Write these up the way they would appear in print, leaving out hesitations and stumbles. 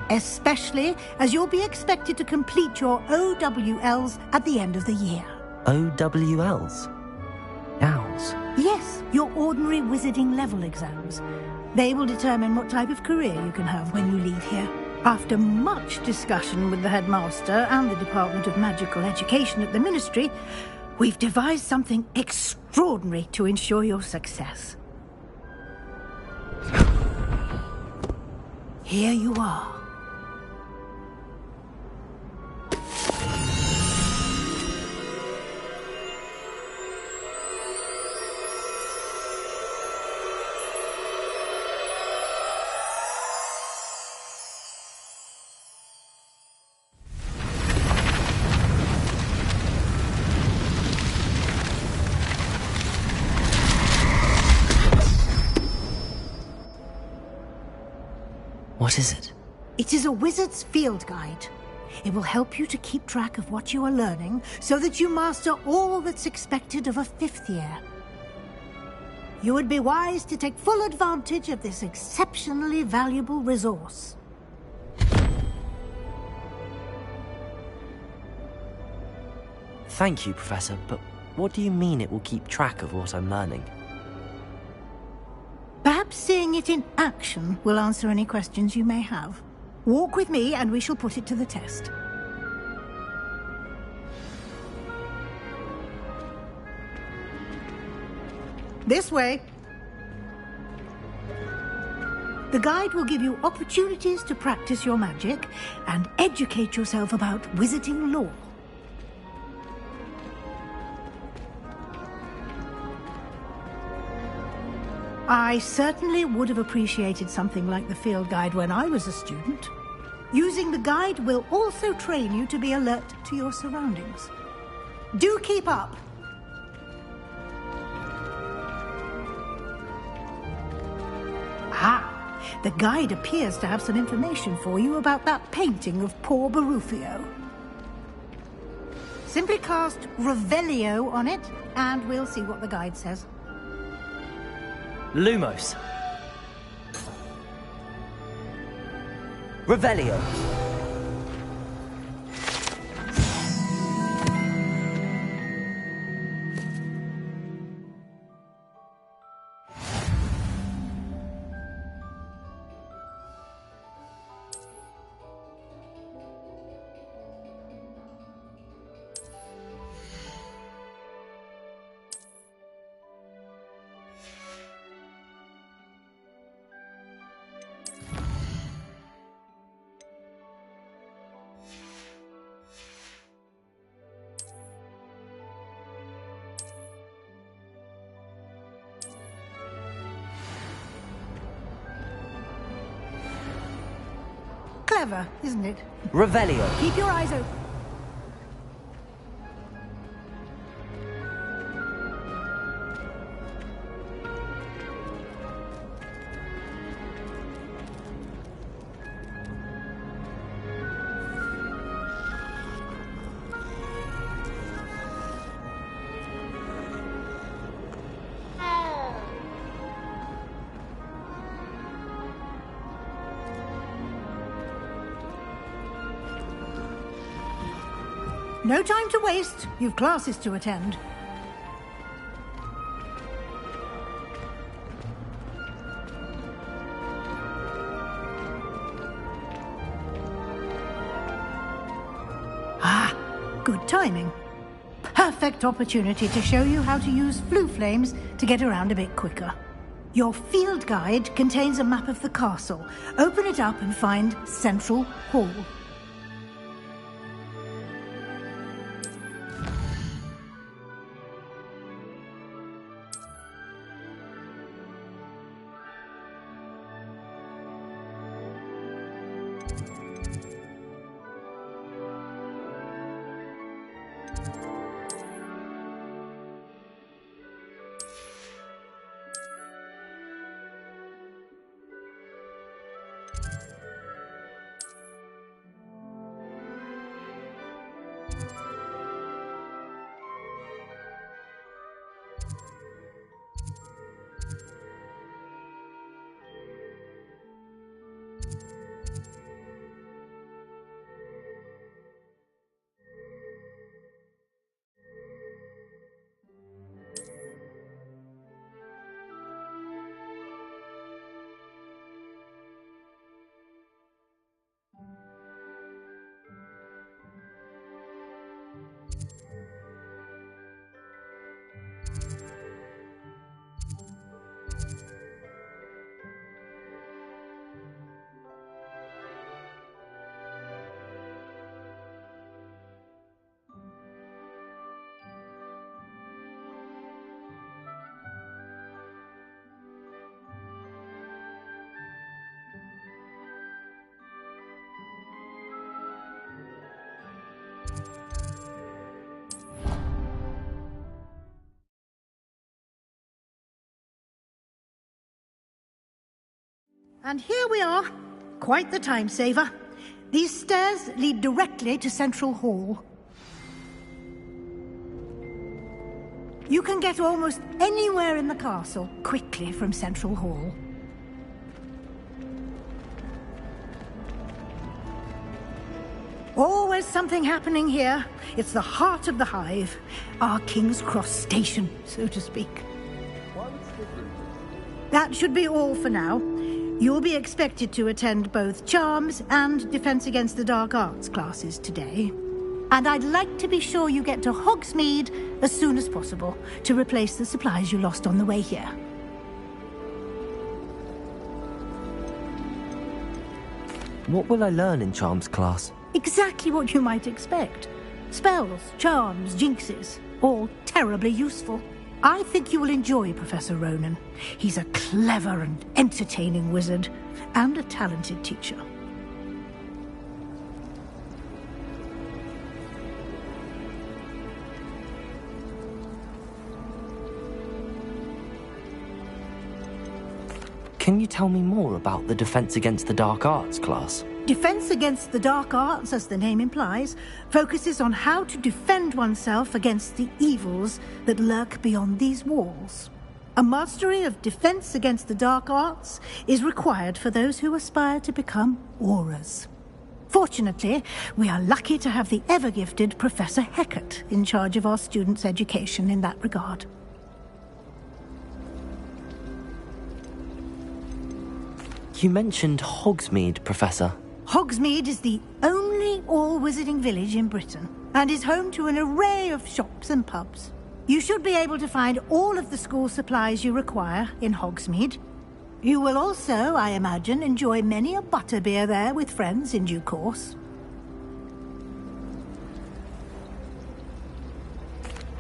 especially as you'll be expected to complete your OWLs at the end of the year. OWLs? Owls? Yes, your ordinary wizarding level exams. They will determine what type of career you can have when you leave here. After much discussion with the headmaster and the Department of Magical Education at the Ministry, we've devised something extraordinary to ensure your success. Here you are. What is it? It is a wizard's field guide. It will help you to keep track of what you are learning so that you master all that's expected of a 5th year. You would be wise to take full advantage of this exceptionally valuable resource. Thank you, Professor, but what do you mean it will keep track of what I'm learning? Perhaps seeing it in action will answer any questions you may have. Walk with me and we shall put it to the test. This way. The guide will give you opportunities to practice your magic and educate yourself about wizarding lore. I certainly would have appreciated something like the field guide when I was a student. Using the guide will also train you to be alert to your surroundings. Do keep up! Ah, the guide appears to have some information for you about that painting of poor Barufio. Simply cast Revelio on it, and we'll see what the guide says. Lumos. Revelio. Clever, isn't it? Revelio. Keep your eyes open. No time to waste. You've classes to attend. Ah, good timing. Perfect opportunity to show you how to use flue flames to get around a bit quicker. Your field guide contains a map of the castle. Open it up and find Central Hall. And here we are. Quite the time saver. These stairs lead directly to Central Hall. You can get almost anywhere in the castle quickly from Central Hall. Always something happening here. It's the heart of the hive. Our King's Cross station, so to speak. That should be all for now. You'll be expected to attend both Charms and Defense Against the Dark Arts classes today. And I'd like to be sure you get to Hogsmeade as soon as possible to replace the supplies you lost on the way here. What will I learn in Charms class? Exactly what you might expect. Spells, charms, jinxes, all terribly useful. I think you will enjoy Professor Ronan. He's a clever and entertaining wizard, and a talented teacher. Can you tell me more about the Defense Against the Dark Arts class? Defense Against the Dark Arts, as the name implies, focuses on how to defend oneself against the evils that lurk beyond these walls. A mastery of Defense Against the Dark Arts is required for those who aspire to become Aurors. Fortunately, we are lucky to have the ever-gifted Professor Hecat in charge of our students' education in that regard. You mentioned Hogsmeade, Professor. Hogsmeade is the only all-wizarding village in Britain, and is home to an array of shops and pubs. You should be able to find all of the school supplies you require in Hogsmeade. You will also, I imagine, enjoy many a butterbeer there with friends in due course.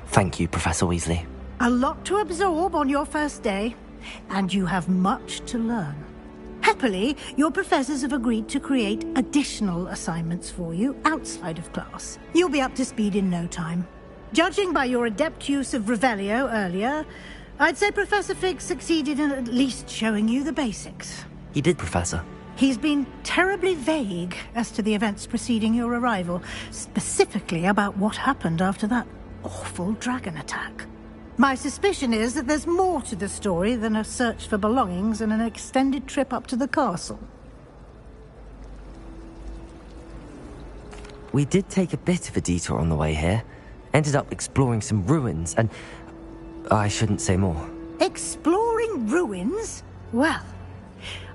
Thank you, Professor Weasley. A lot to absorb on your first day, and you have much to learn. Happily, your professors have agreed to create additional assignments for you outside of class. You'll be up to speed in no time. Judging by your adept use of Revelio earlier, I'd say Professor Fig succeeded in at least showing you the basics. He did, Professor. He's been terribly vague as to the events preceding your arrival, specifically about what happened after that awful dragon attack. My suspicion is that there's more to the story than a search for belongings and an extended trip up to the castle. We did take a bit of a detour on the way here. Ended up exploring some ruins and... I shouldn't say more. Exploring ruins? Well,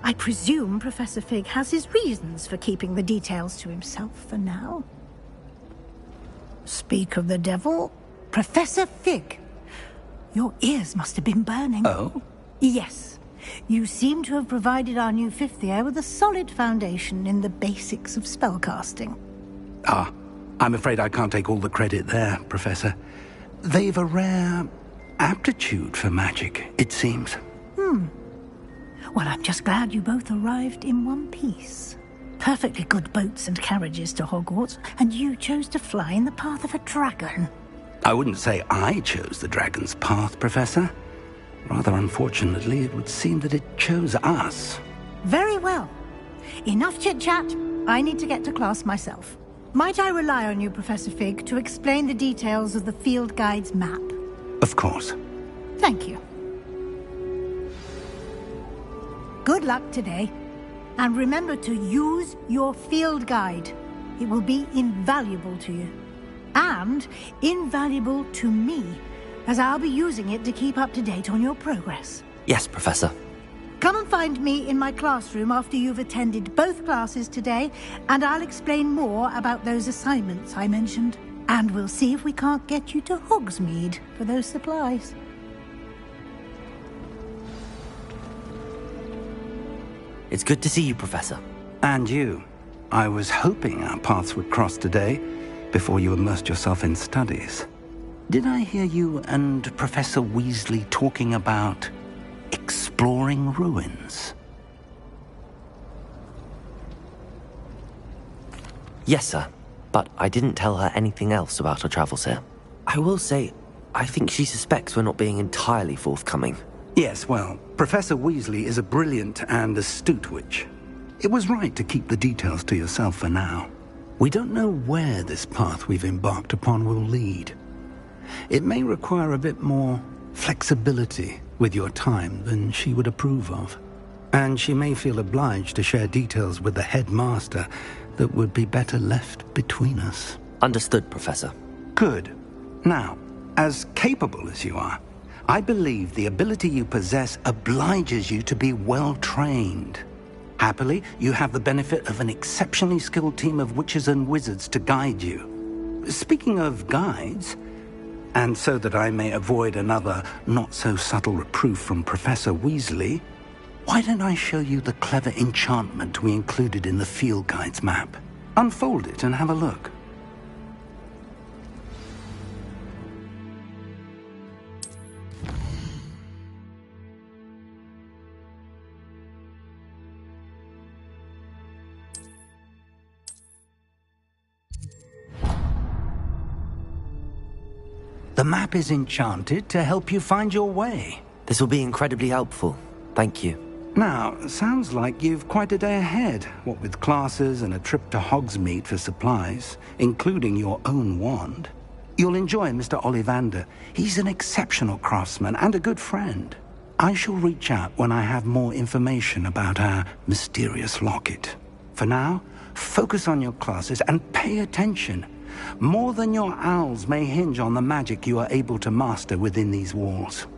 I presume Professor Fig has his reasons for keeping the details to himself for now. Speak of the devil, Professor Fig. Your ears must have been burning. Oh? Yes. You seem to have provided our new fifth year with a solid foundation in the basics of spellcasting. Ah, I'm afraid I can't take all the credit there, Professor. They've a rare aptitude for magic, it seems. Well, I'm just glad you both arrived in one piece. Perfectly good boats and carriages to Hogwarts, and you chose to fly in the path of a dragon. I wouldn't say I chose the dragon's path, Professor. Rather unfortunately, it would seem that it chose us. Very well. Enough chit-chat. I need to get to class myself. Might I rely on you, Professor Fig, to explain the details of the field guide's map? Of course. Thank you. Good luck today. And remember to use your field guide. It will be invaluable to you. And invaluable to me, as I'll be using it to keep up to date on your progress. Yes, Professor. Come and find me in my classroom after you've attended both classes today, and I'll explain more about those assignments I mentioned. And we'll see if we can't get you to Hogsmeade for those supplies. It's good to see you, Professor. And you. I was hoping our paths would cross today, before you immersed yourself in studies. Did I hear you and Professor Weasley talking about exploring ruins? Yes, sir. But I didn't tell her anything else about our travels here. I will say, I think she suspects we're not being entirely forthcoming. Yes, well, Professor Weasley is a brilliant and astute witch. It was right to keep the details to yourself for now. We don't know where this path we've embarked upon will lead. It may require a bit more flexibility with your time than she would approve of. And she may feel obliged to share details with the headmaster that would be better left between us. Understood, Professor. Good. Now, as capable as you are, I believe the ability you possess obliges you to be well-trained. Happily, you have the benefit of an exceptionally skilled team of witches and wizards to guide you. Speaking of guides, and so that I may avoid another not-so-subtle reproof from Professor Weasley, why don't I show you the clever enchantment we included in the field guide's map? Unfold it and have a look. The map is enchanted to help you find your way. This will be incredibly helpful. Thank you. Now, sounds like you've quite a day ahead, what with classes and a trip to Hogsmeade for supplies, including your own wand. You'll enjoy Mr. Ollivander. He's an exceptional craftsman and a good friend. I shall reach out when I have more information about our mysterious locket. For now, focus on your classes and pay attention. More than your owls may hinge on the magic you are able to master within these walls.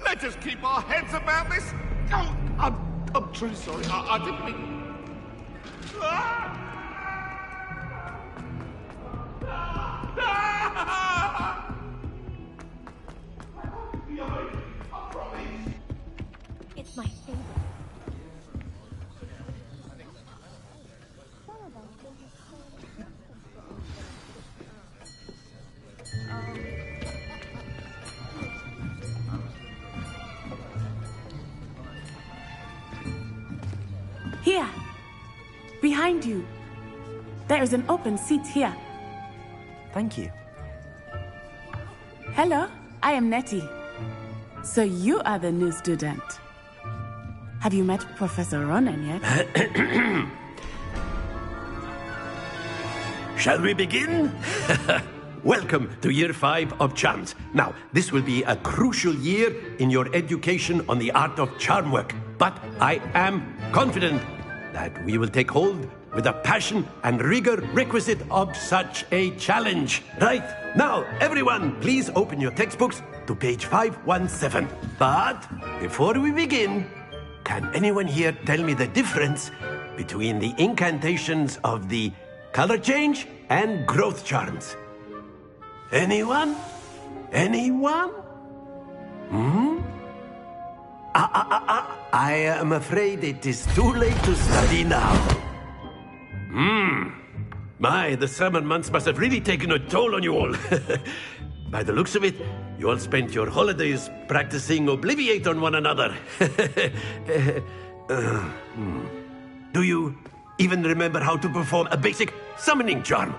Let us keep our heads about this. Oh, I'm truly sorry. I didn't mean. It's my favorite. Here, behind you. There is an open seat here. Thank you. Hello, I am Nettie. So you are the new student. Have you met Professor Ronan yet? Shall we begin? Welcome to Year 5 of Charms. Now, this will be a crucial year in your education on the art of charm work. But I am confident that we will take hold with the passion and rigor requisite of such a challenge. Right, now, everyone, please open your textbooks to page 517. But before we begin, can anyone here tell me the difference between the incantations of the color change and growth charms? Anyone? Anyone? I am afraid it is too late to study now. My, the summer months must have really taken a toll on you all. By the looks of it, you all spent your holidays practicing Obliviate on one another. Do you even remember how to perform a basic summoning charm?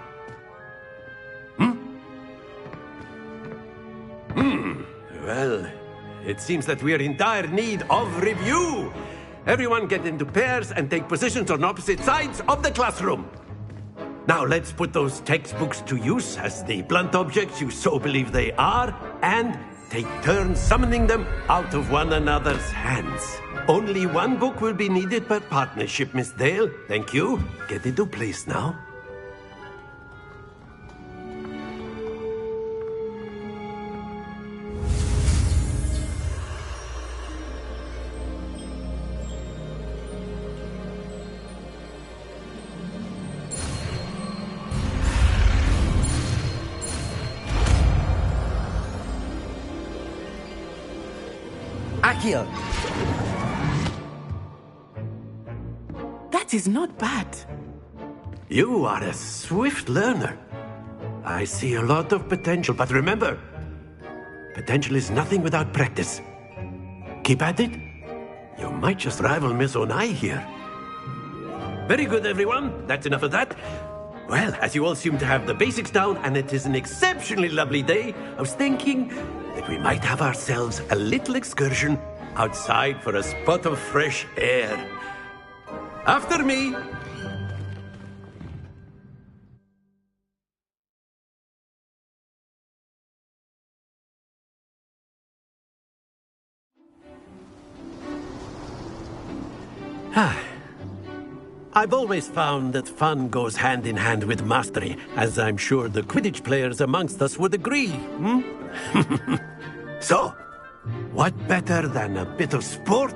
Well, it seems that we are in dire need of review. Everyone get into pairs and take positions on opposite sides of the classroom. Now let's put those textbooks to use as the blunt objects you so believe they are, and take turns summoning them out of one another's hands. Only one book will be needed per partnership, Miss Dale. Thank you. Get into place now. Accio! That is not bad. You are a swift learner. I see a lot of potential, but remember, potential is nothing without practice. Keep at it. You might just rival Miss Onai here. Very good, everyone. That's enough of that. Well, as you all seem to have the basics down, and it is an exceptionally lovely day, I was thinking that we might have ourselves a little excursion outside for a spot of fresh air. After me. I've always found that fun goes hand in hand with mastery, as I'm sure the Quidditch players amongst us would agree. So, what better than a bit of sport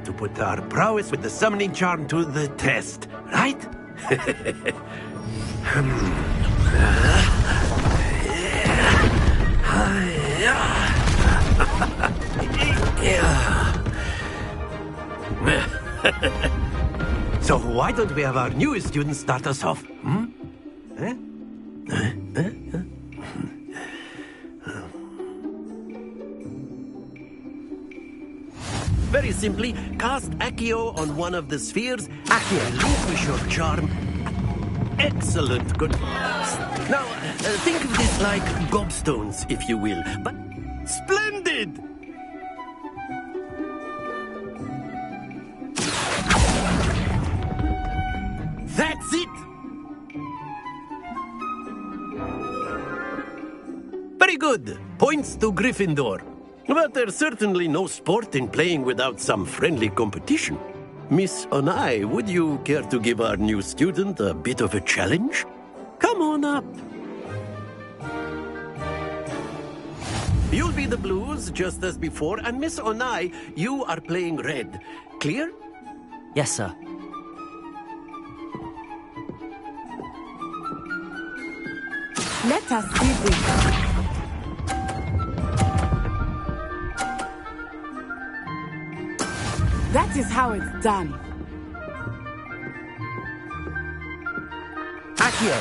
to put our prowess with the summoning charm to the test, right? So why don't we have our newest student start us off? Very simply, cast Accio on one of the spheres. Accio, relinquish your charm. Excellent, good. Now, think of this like gobstones, if you will. But splendid! That's it! Very good. Points to Gryffindor. But there's certainly no sport in playing without some friendly competition. Miss Onai, would you care to give our new student a bit of a challenge? Come on up. You'll be the blues, just as before, and Miss Onai, you are playing red. Clear? Yes, sir. Let us see this. That is how it's done. Accio!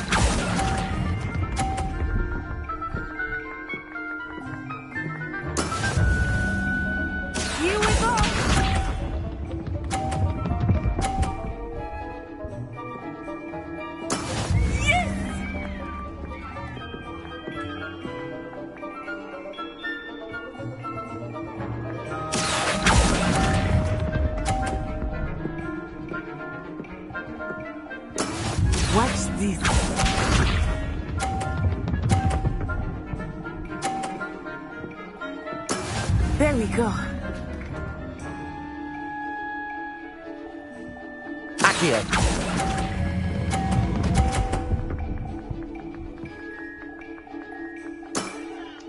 Here we go! Watch this. There we go. Accio!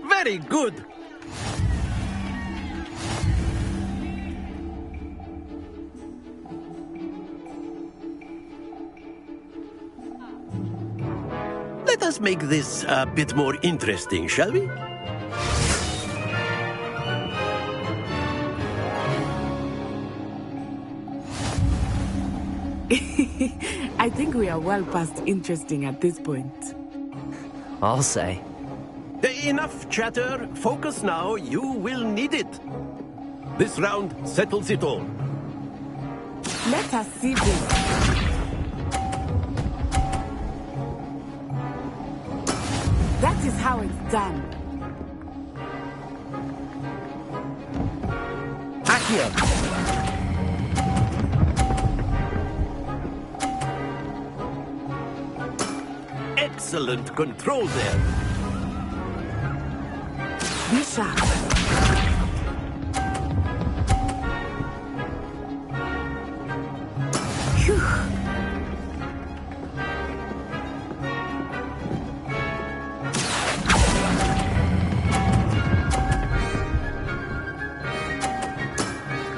Very good. Let us make this a bit more interesting, shall we? I think we are well past interesting at this point. I'll say. Enough chatter. Focus now. You will need it. This round settles it all. Let us see this. That is how it's done. Accio! Excellent control there. Be sharp. Phew.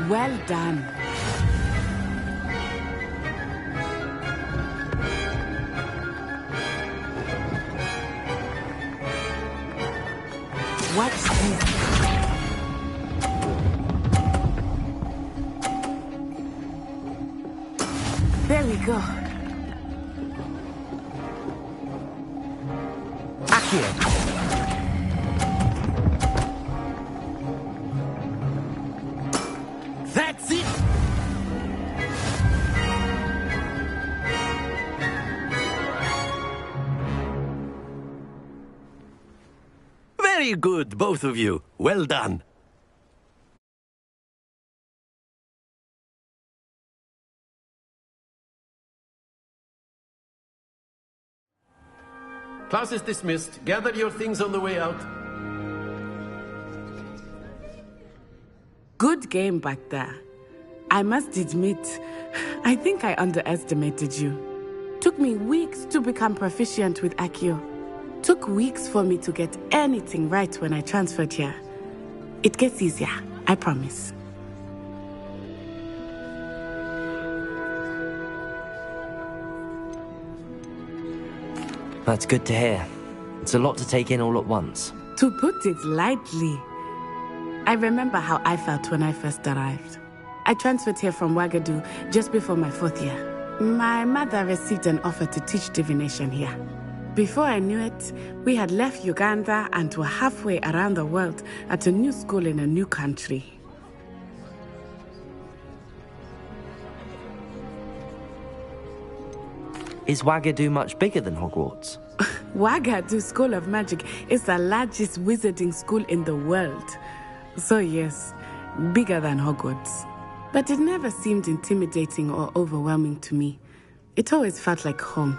Well done. Watch this. we go. Accio! That's it! Very good, both of you. Well done. Class is dismissed. Gather your things on the way out. Good game back there. I must admit, I think I underestimated you. Took me weeks to become proficient with Accio. Took weeks for me to get anything right when I transferred here. It gets easier, I promise. That's good to hear. It's a lot to take in all at once. To put it lightly, I remember how I felt when I first arrived. I transferred here from Wagadu just before my 4th year. My mother received an offer to teach divination here. Before I knew it, we had left Uganda and were halfway around the world at a new school in a new country. Is Wagadu much bigger than Hogwarts? Wagadu School of Magic is the largest wizarding school in the world. So yes, bigger than Hogwarts. But it never seemed intimidating or overwhelming to me. It always felt like home.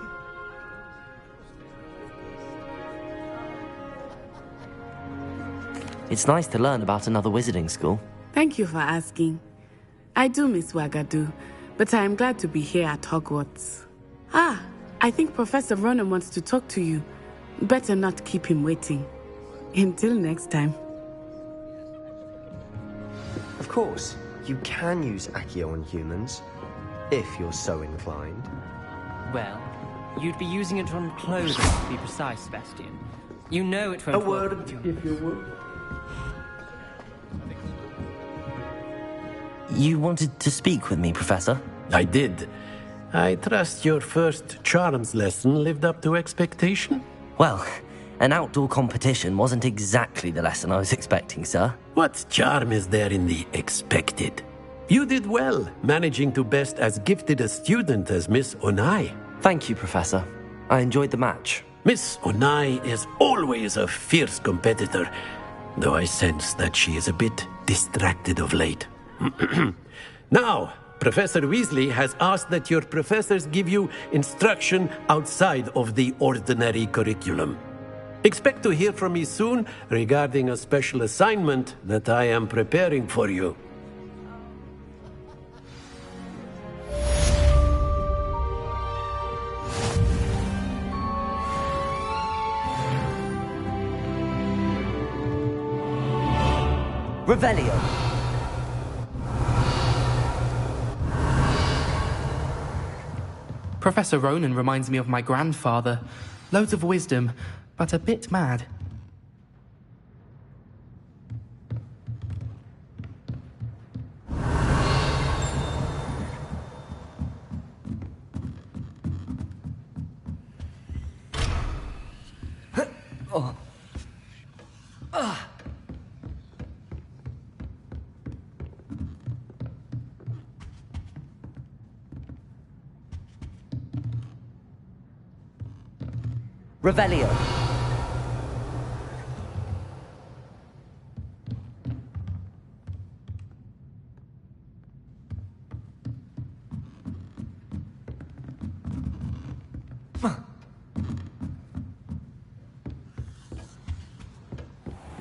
It's nice to learn about another wizarding school. Thank you for asking. I do miss Wagadu, but I am glad to be here at Hogwarts. I think Professor Ronan wants to talk to you. Better not keep him waiting. Until next time. Of course, you can use Accio on humans, if you're so inclined. Well, you'd be using it on clothing, to be precise, Sebastian. You know it won't A word, if you would. You wanted to speak with me, Professor? I did. I trust your first charms lesson lived up to expectation? Well, an outdoor competition wasn't exactly the lesson I was expecting, sir. What charm is there in the expected? You did well, managing to best as gifted a student as Miss Onai. Thank you, Professor. I enjoyed the match. Miss Onai is always a fierce competitor, though I sense that she is a bit distracted of late. Now, Professor Weasley has asked that your professors give you instruction outside of the ordinary curriculum. Expect to hear from me soon regarding a special assignment that I am preparing for you. Revelio. Professor Ronan reminds me of my grandfather. Loads of wisdom, but a bit mad. Revelio.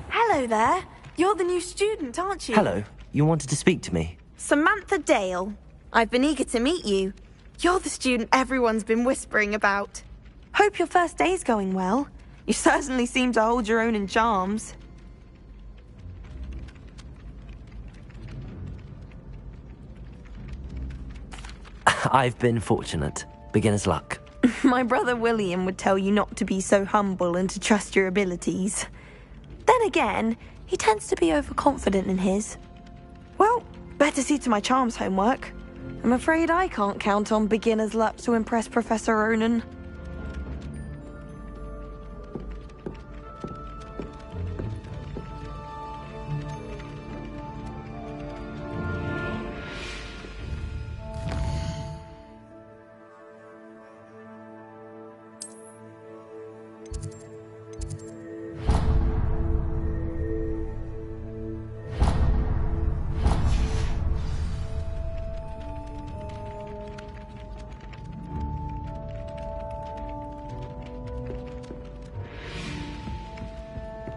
Hello there. You're the new student, aren't you? Hello. You wanted to speak to me? Samantha Dale. I've been eager to meet you. You're the student everyone's been whispering about. Hope your first day's going well. You certainly seem to hold your own in charms. I've been fortunate. Beginner's luck. My brother William would tell you not to be so humble and to trust your abilities. Then again, he tends to be overconfident in his. Well, better see to my charms homework. I'm afraid I can't count on beginner's luck to impress Professor Ronan.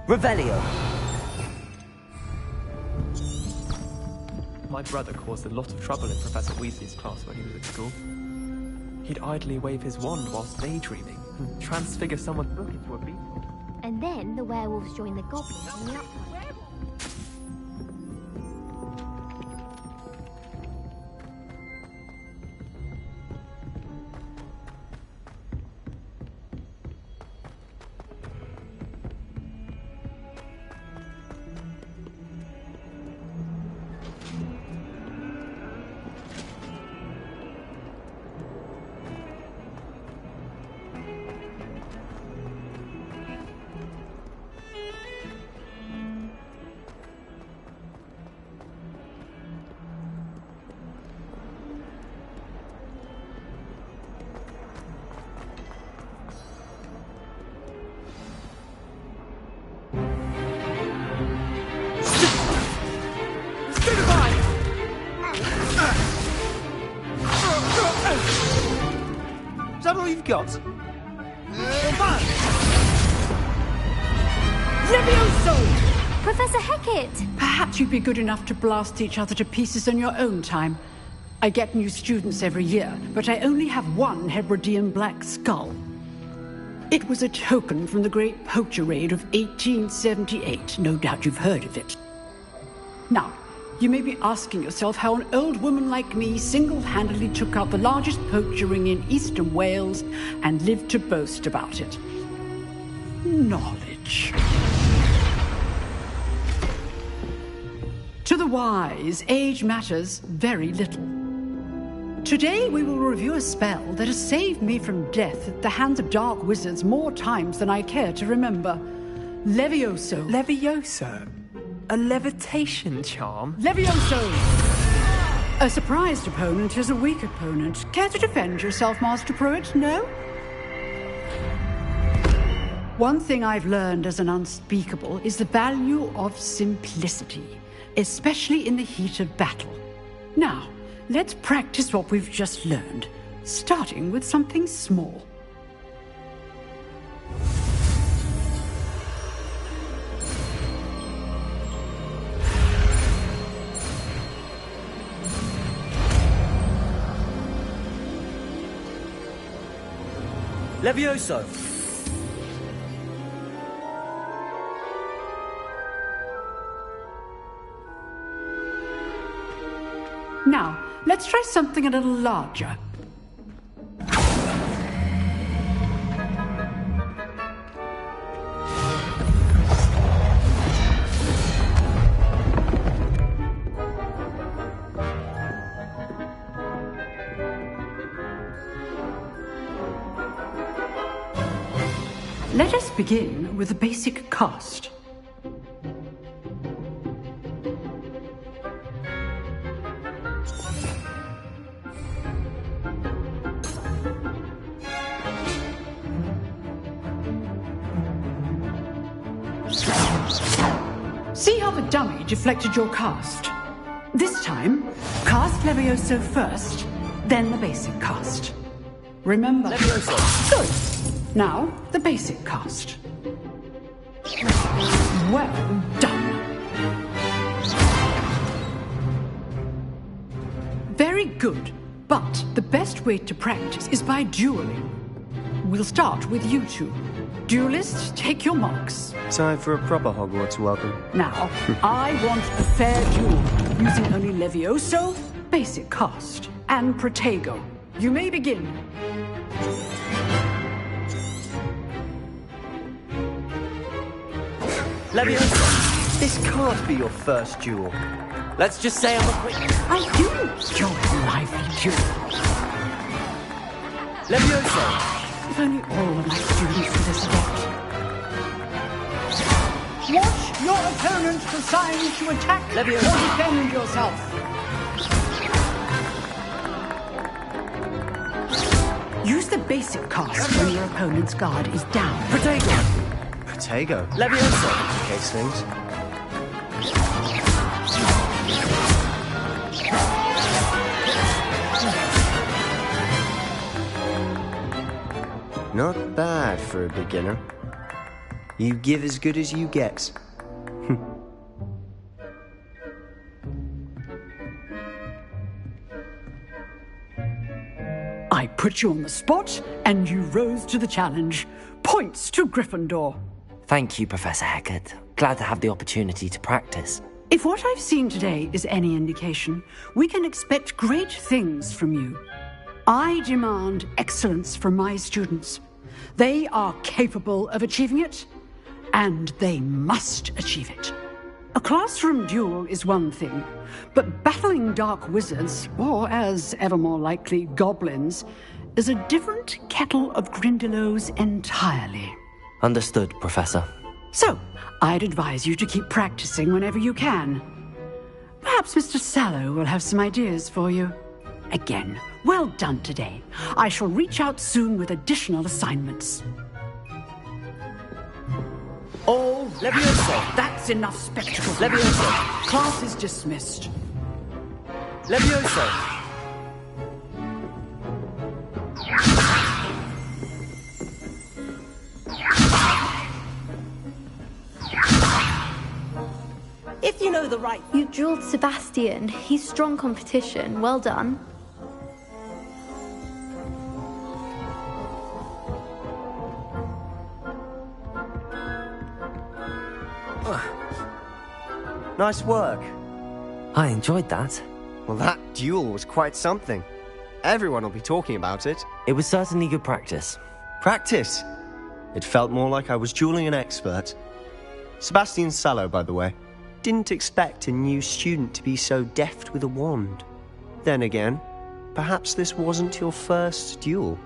Revelio. My brother caused a lot of trouble in Professor Weasley's class when he was at school. He'd idly wave his wand whilst daydreaming and transfigure someone's book into a beast. And then the werewolves join the goblins on the upside. Is that all you've got? Levioso! Professor Hecat! Perhaps you'd be good enough to blast each other to pieces in your own time. I get new students every year, but I only have one Hebridean black skull. It was a token from the Great Poacher Raid of 1878. No doubt you've heard of it. Now, you may be asking yourself how an old woman like me single-handedly took out the largest poacher ring in eastern Wales and lived to boast about it. Knowledge. To the wise, age matters very little. Today we will review a spell that has saved me from death at the hands of dark wizards more times than I care to remember. Levioso. Levioso? A levitation charm? Levioso! A surprised opponent is a weak opponent. Care to defend yourself, Master Pruitt? No? One thing I've learned as an unspeakable is the value of simplicity, especially in the heat of battle. Now, let's practice what we've just learned, starting with something small. Levioso! Now, let's try something a little larger. Let us begin with the basic cast. See how the dummy deflected your cast? This time, cast Levioso first, then the basic cast. Remember. Levioso. Good. Now, the basic cast. Well done. Very good, but the best way to practice is by dueling. We'll start with you two. Duelists, take your marks. Time for a proper Hogwarts welcome. Now, I want a fair duel, using only Levioso, basic cast, and Protego. You may begin. Levioso, this can't be your first duel. Let's just say I'm a quick... I do enjoy a lively duel. Levioso! If only all of my students were this adept. Watch your opponent for signs to attack or defend yourself. Use the basic cast when your opponent's guard is down. Protego. Levioso! Case things. Not bad for a beginner. You give as good as you get. I put you on the spot, and you rose to the challenge. Points to Gryffindor. Thank you, Professor Hecat. Glad to have the opportunity to practice. If what I've seen today is any indication, we can expect great things from you. I demand excellence from my students. They are capable of achieving it, and they must achieve it. A classroom duel is one thing, but battling dark wizards, or as ever more likely, goblins, is a different kettle of Grindylows entirely. Understood, Professor. So, I'd advise you to keep practicing whenever you can. Perhaps Mr. Sallow will have some ideas for you. Again, well done today. I shall reach out soon with additional assignments. All Levioso! That's enough spectacle. Levioso! Class is dismissed. Levioso! If you know the right... You drilled Sebastian. He's strong competition. Well done. Nice work. I enjoyed that. Well, that duel was quite something. Everyone will be talking about it. It was certainly good practice. Practice? It felt more like I was dueling an expert. Sebastian Sallow, by the way. Didn't expect a new student to be so deft with a wand. Then again, perhaps this wasn't your first duel.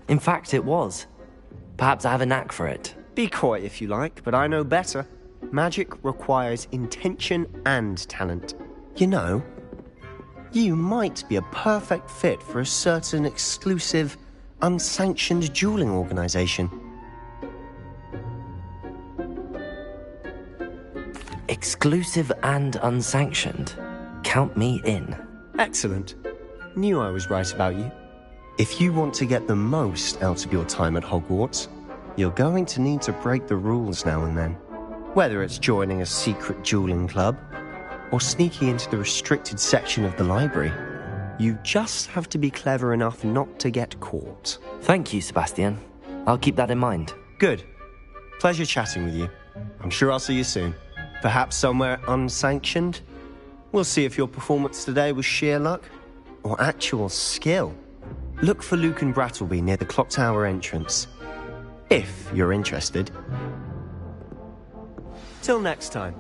In fact, it was. Perhaps I have a knack for it. Be coy if you like, but I know better. Magic requires intention and talent. You know, you might be a perfect fit for a certain exclusive, unsanctioned dueling organization. Exclusive and unsanctioned. Count me in. Excellent. Knew I was right about you. If you want to get the most out of your time at Hogwarts, you're going to need to break the rules now and then. Whether it's joining a secret dueling club, or sneaking into the restricted section of the library, you just have to be clever enough not to get caught. Thank you, Sebastian. I'll keep that in mind. Good. Pleasure chatting with you. I'm sure I'll see you soon. Perhaps somewhere unsanctioned? We'll see if your performance today was sheer luck, or actual skill. Look for Luke and Brattleby near the clock tower entrance. If you're interested. Till next time.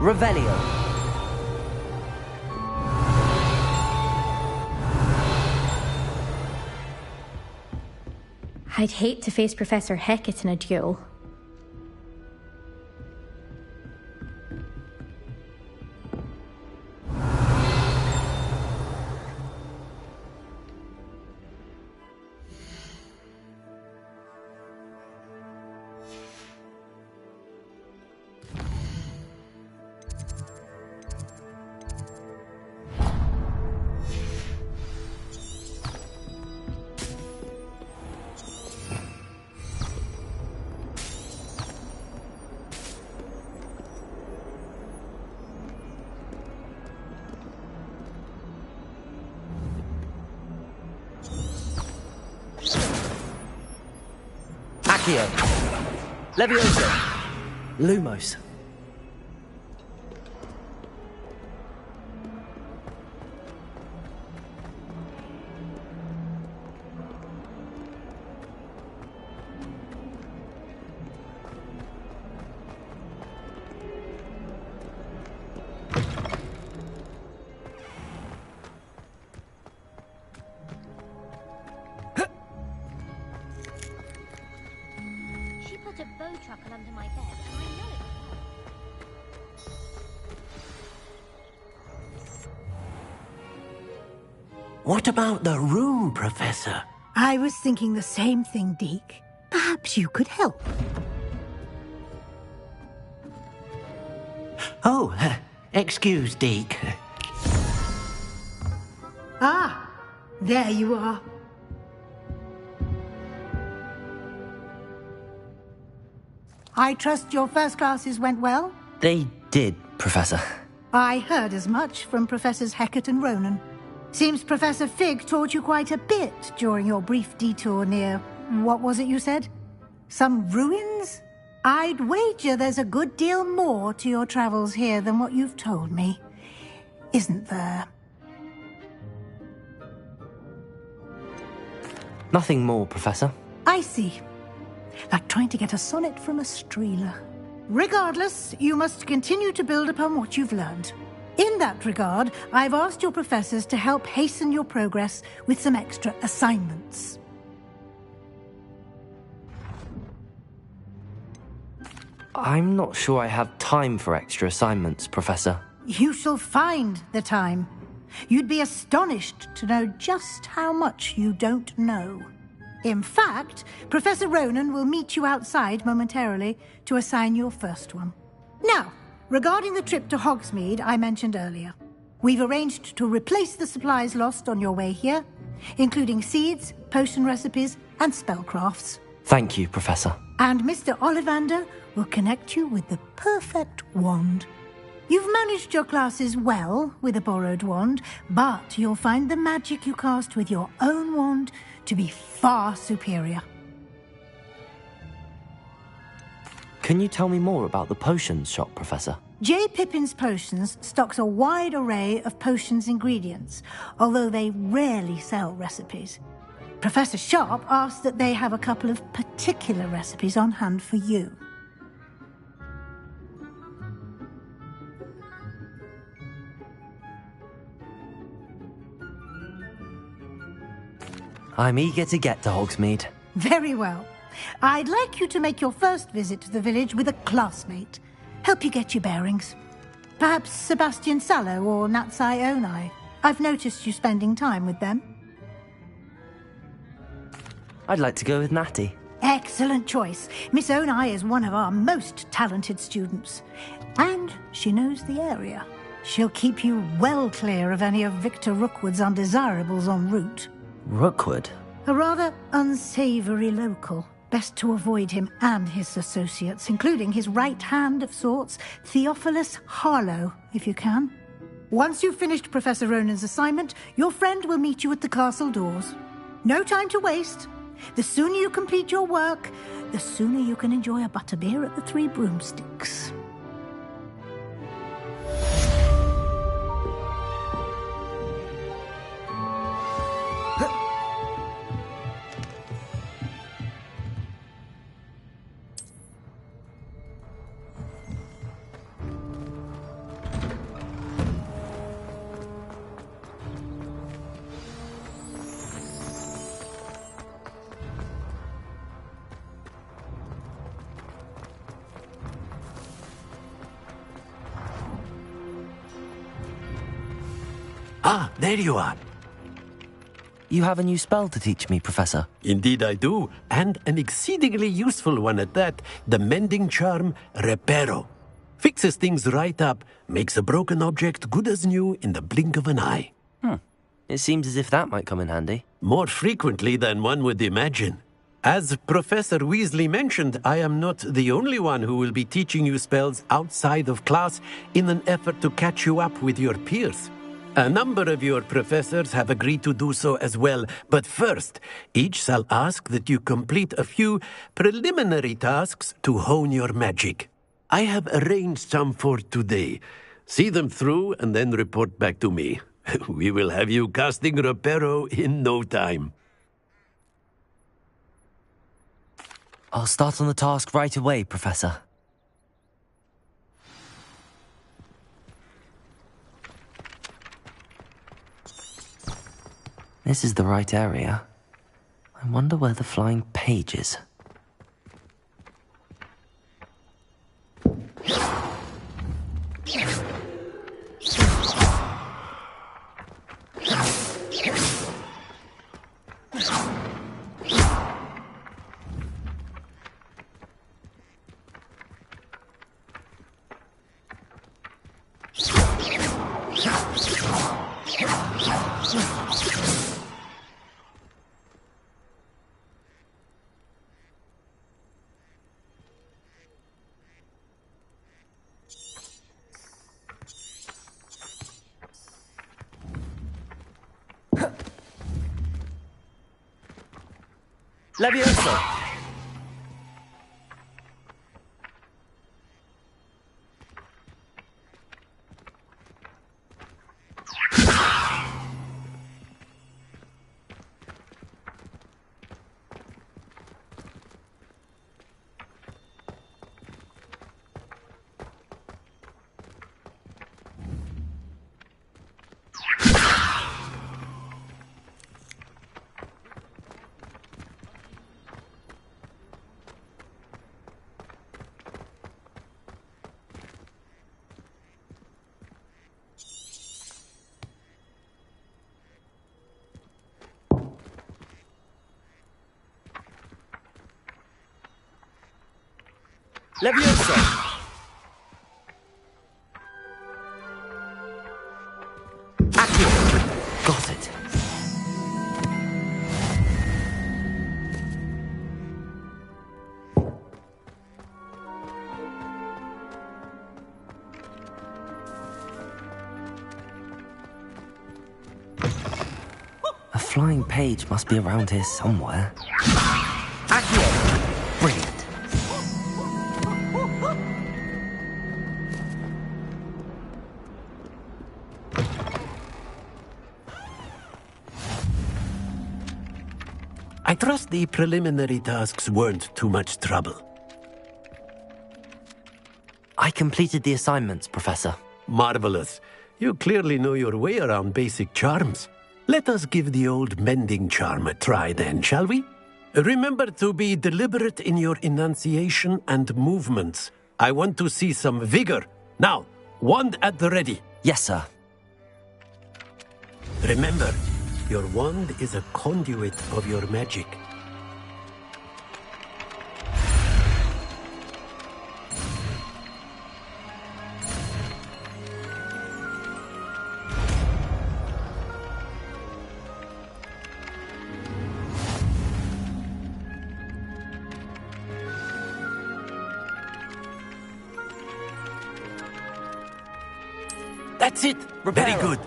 Revelio. I'd hate to face Professor Hecat in a duel. Accio. Levioso. Lumos. got a bow truckle under my bed, and I know it. What about the room, Professor? I was thinking the same thing, Deke. Perhaps you could help. Oh, excuse, Deke. Ah, there you are. I trust your first classes went well? They did, Professor. I heard as much from Professors Hecat and Ronan. Seems Professor Fig taught you quite a bit during your brief detour near... what was it you said? Some ruins? I'd wager there's a good deal more to your travels here than what you've told me. Isn't there? Nothing more, Professor. I see. Like trying to get a sonnet from a streeler. Regardless, you must continue to build upon what you've learned. In that regard, I've asked your professors to help hasten your progress with some extra assignments. I'm not sure I have time for extra assignments, Professor. You shall find the time. You'd be astonished to know just how much you don't know. In fact, Professor Ronan will meet you outside momentarily to assign your first one. Now, regarding the trip to Hogsmeade I mentioned earlier, we've arranged to replace the supplies lost on your way here, including seeds, potion recipes, and spellcrafts. Thank you, Professor. And Mr. Ollivander will connect you with the perfect wand. You've managed your classes well with a borrowed wand, but you'll find the magic you cast with your own wand to be far superior. Can you tell me more about the potions shop, Professor? J. Pippin's Potions stocks a wide array of potions ingredients, although they rarely sell recipes. Professor Sharp asked that they have a couple of particular recipes on hand for you. I'm eager to get to Hogsmeade. Very well. I'd like you to make your first visit to the village with a classmate. Help you get your bearings. Perhaps Sebastian Sallow or Natsai Onai. I've noticed you spending time with them. I'd like to go with Natty. Excellent choice. Miss Onai is one of our most talented students. And she knows the area. She'll keep you well clear of any of Victor Rookwood's undesirables en route. Rookwood? A rather unsavoury local. Best to avoid him and his associates, including his right hand of sorts, Theophilus Harlow, if you can. Once you've finished Professor Ronan's assignment, your friend will meet you at the castle doors. No time to waste. The sooner you complete your work, the sooner you can enjoy a butterbeer at the Three Broomsticks. Ah, there you are. You have a new spell to teach me, Professor. Indeed I do, and an exceedingly useful one at that. The mending charm, Reparo. Fixes things right up, makes a broken object good as new in the blink of an eye. It seems as if that might come in handy. More frequently than one would imagine. As Professor Weasley mentioned, I am not the only one who will be teaching you spells outside of class in an effort to catch you up with your peers. A number of your professors have agreed to do so as well, but first, each shall ask that you complete a few preliminary tasks to hone your magic. I have arranged some for today. See them through and then report back to me. We will have you casting Reparo in no time. I'll start on the task right away, Professor. This is the right area. I wonder where the flying page is. Levioso! Levioso! Accurate! Got it. A flying page must be around here somewhere. Accurate! Brilliant. I trust the preliminary tasks weren't too much trouble. I completed the assignments, Professor. Marvelous. You clearly know your way around basic charms. Let us give the old mending charm a try then, shall we? Remember to be deliberate in your enunciation and movements. I want to see some vigor. Now, wand at the ready. Yes, sir. Remember, your wand is a conduit of your magic. That's it! Very good.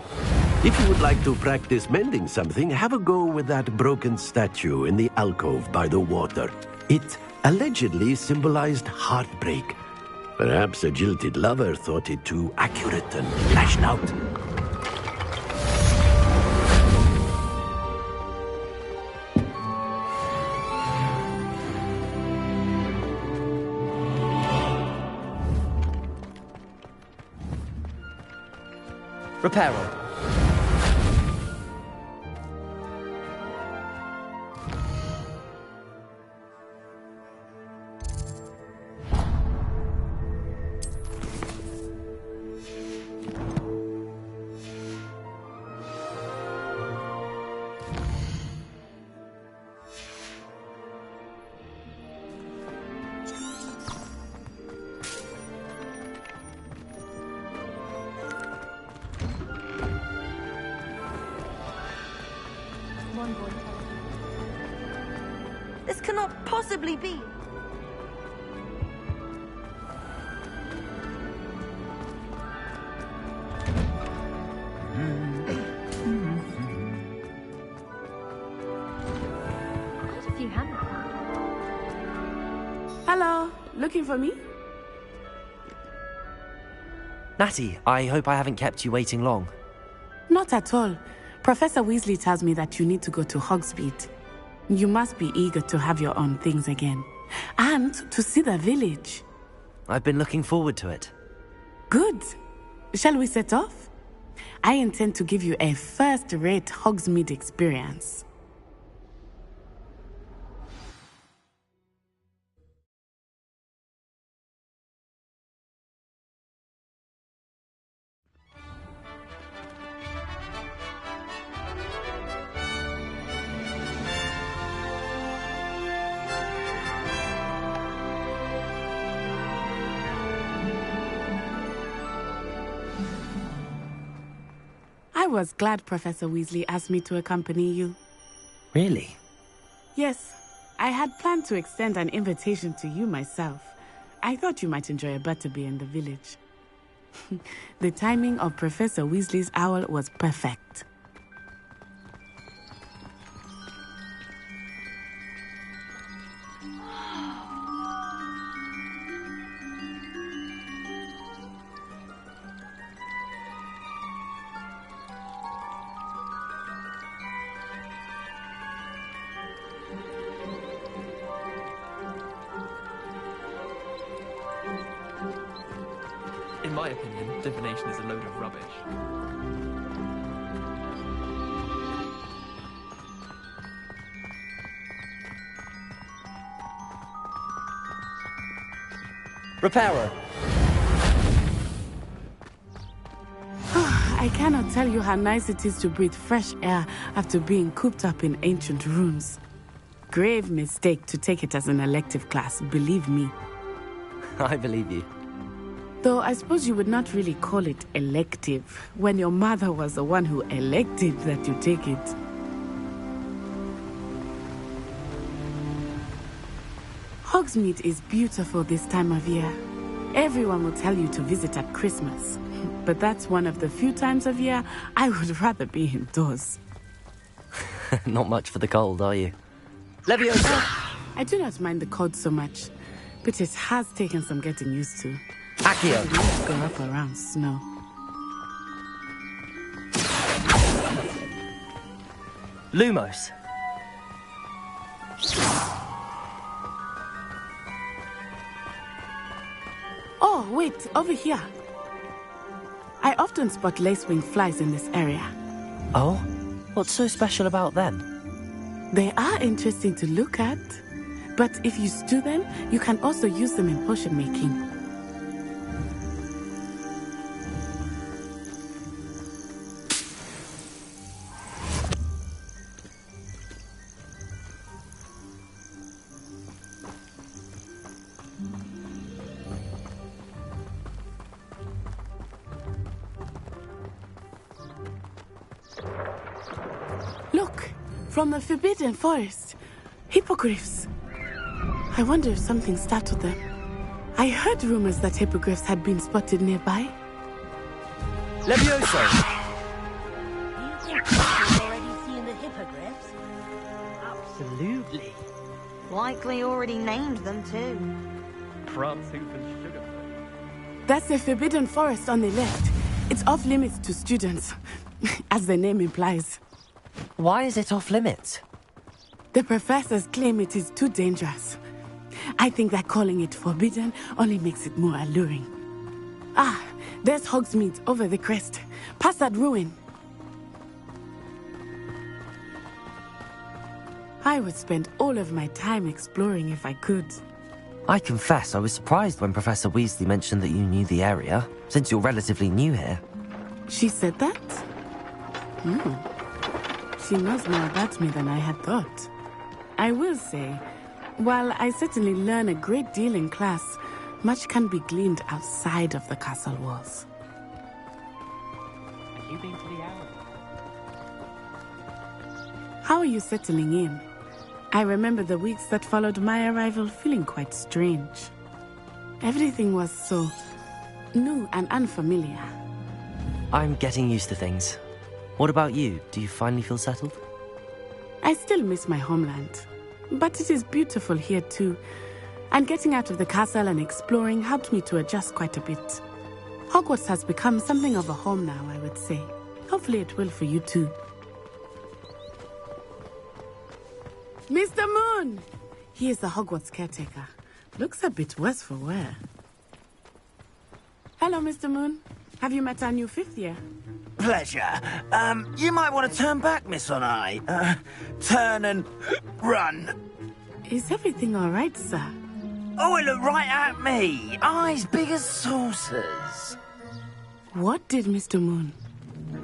If you would like to practice mending something, have a go with that broken statue in the alcove by the water. It allegedly symbolized heartbreak. Perhaps a jilted lover thought it too accurate and lashed out. Reparo. This cannot possibly be. Quite a few hammers. Hello, looking for me? Natty, I hope I haven't kept you waiting long. Not at all. Professor Weasley tells me that you need to go to Hogsmeade. You must be eager to have your own things again. And to see the village. I've been looking forward to it. Good. Shall we set off? I intend to give you a first-rate Hogsmeade experience. was glad Professor Weasley asked me to accompany you. Really? Yes, I had planned to extend an invitation to you myself. I thought you might enjoy a butterbeer in the village. The timing of Professor Weasley's owl was perfect. In my opinion, divination is a load of rubbish. Repairer! I cannot tell you how nice it is to breathe fresh air after being cooped up in ancient ruins. Grave mistake to take it as an elective class, believe me. I believe you. Though I suppose you would not really call it elective when your mother was the one who elected that you take it. Hogsmeade is beautiful this time of year. Everyone will tell you to visit at Christmas. But that's one of the few times of year I would rather be indoors. Not much for the cold, are you? Leviosa! I do not mind the cold so much, but it has taken some getting used to. Accio! Let's go up around snow. Lumos! Oh, wait, over here. I often spot lacewing flies in this area. Oh? What's so special about them? They are interesting to look at, but if you stew them, you can also use them in potion making. Look, from the Forbidden Forest. Hippogriffs. I wonder if something startled them. I heard rumors that hippogriffs had been spotted nearby. Levioso! Do you think you've already seen the hippogriffs? Absolutely. Likely already named them too. Prance, hoof, and sugar. That's the Forbidden Forest on the left. It's off limits to students, as the name implies. Why is it off limits? The professors claim it is too dangerous. I think that calling it forbidden only makes it more alluring. Ah, there's Hogsmeade over the crest. Past that ruin. I would spend all of my time exploring if I could. I confess I was surprised when Professor Weasley mentioned that you knew the area, since you're relatively new here. She said that? She knows more about me than I had thought. I will say, while I certainly learn a great deal in class, much can be gleaned outside of the castle walls. Have you been to the owl? How are you settling in? I remember the weeks that followed my arrival feeling quite strange. Everything was so new and unfamiliar. I'm getting used to things. What about you? Do you finally feel settled? I still miss my homeland, but it is beautiful here too. And getting out of the castle and exploring helped me to adjust quite a bit. Hogwarts has become something of a home now, I would say. Hopefully it will for you too. Mr. Moon! He is the Hogwarts caretaker. Looks a bit worse for wear. Hello, Mr. Moon. Have you met our new fifth year? Pleasure. You might want to turn back, Miss Onai. Turn and run. Is everything all right, sir? Oh, it looked right at me. Eyes big as saucers. What did Mr. Moon?